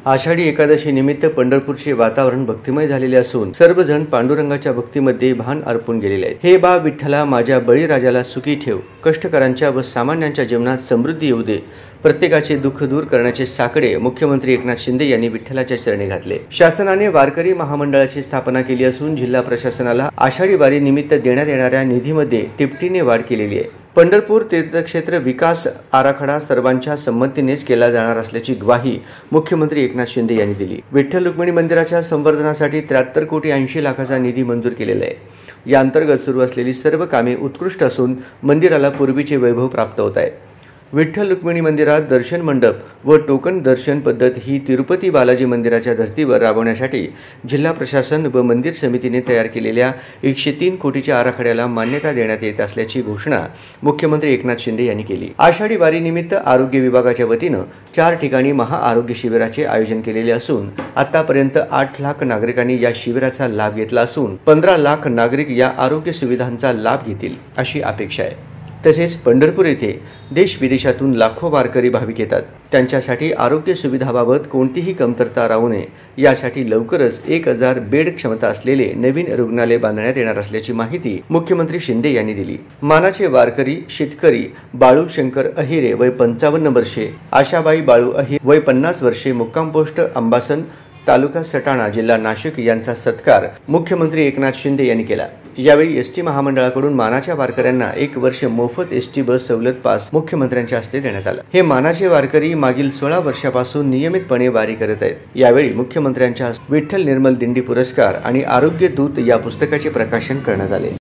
आषाढी एकादशी निमित्त पंढरपूरचे वातावरण भक्तिमय झालेले असून सर्वजण पांडुरंगाच्या भक्तीमध्ये भान अर्पून गेलेले आहेत। हे बा विठ्ठला माझ्या बळीराजाला सुखी ठेव, कष्टकरांच्या व सामान्यांच्या जीवनात समृद्धी येऊ दे, प्रत्येकाचे दुःख दूर करण्याचे साकडे मुख्यमंत्री एकनाथ शिंदे यांनी विठ्ठलाच्या चरणी घातले। शासनाने वारकरी महामंडळाची स्थापना केली असून जिल्हा प्रशासनाला आषाढी वारी निमित्त देण्यात येणाऱ्या निधीमध्ये तिपटीने वाढ केलेली आहे। पंढरपूर तीर्थक्षेत्र विकास आराखडा सर्वांच्या संमतीनेच केला जाणार असल्याची ग्वाही मुख्यमंत्री एकनाथ शिंदे यांनी दिली। विठ्ठल रुक्मिणी मंदिराच्या संवर्धनासाठी 73 कोटी 80 लाखाचा निधी मंजूर केलेला आहे। या अंतर्गत सुरू असलेली सर्व कामे उत्कृष्ट असून मंदिराला पूर्वीचे वैभव प्राप्त होत आहे। विठ्ठल रुक्मिणी मंदिरात दर्शन मंडप व टोकन दर्शन पद्धत ही तिरुपती बालाजी मंदिराच्या धर्तीवर राबवण्यासाठी जिल्हा प्रशासन व मंदिर समितीने तयार केलेल्या 103 कोटीच्या आराखड्याला मान्यता देण्यात येत असल्याची घोषणा मुख्यमंत्री एकनाथ शिंदे यांनी केली। आषाढी वारी निमित्त आरोग्य विभागाच्या वतीने 4 ठिकाणी महाआरोग्य शिबिराचे आयोजन केलेले असून आतापर्यंत 8 लाख नागरिकांनी या शिबिराचा लाभ घेतला असून 15 लाख नागरिक या आरोग्य सुविधांचा लाभ घेतील अशी अपेक्षा आहे। तसेच पंढरपूर येथे देश विदेशातून लाखो वारकरी भाविक येतात। त्यांच्यासाठी आरोग्य सुविधाबाबत कोणतीही कमतरता राहू नये यासाठी लवकरच 1000 बेड क्षमता असलेले नवीन रुग्णालय बांधण्यात येणार असल्याची माहिती मुख्यमंत्री शिंदे यांनी दिली। मानाचे वारकरी शेतकरी बाळू शंकर अहिरे वय 55 वर्षे, आशाबाई बाळू अहिरे वय 50 वर्षे, मुक्काम पोस्ट अंबासन तालुका सटाणा जिल्हा नाशिक यांचा सत्कार मुख्यमंत्री एकनाथ शिंदे यांनी केला। यावेळी एसटी महामंडळाकडून मानाच्या वारकऱ्यांना 1 वर्ष मोफत एसटी बस सवलत पास मुख्यमंत्र्यांच्या हस्ते देण्यात आला। हे मानाचे वारकरी मागील 16 वर्षापासून नियमितपणे वारी करत आहेत। यावेळी मुख्यमंत्र्यांच्या विठ्ठल निर्मल दिंडी पुरस्कार आणि आरोग्य दूत या पुस्तकाचे प्रकाशन करण्यात आले।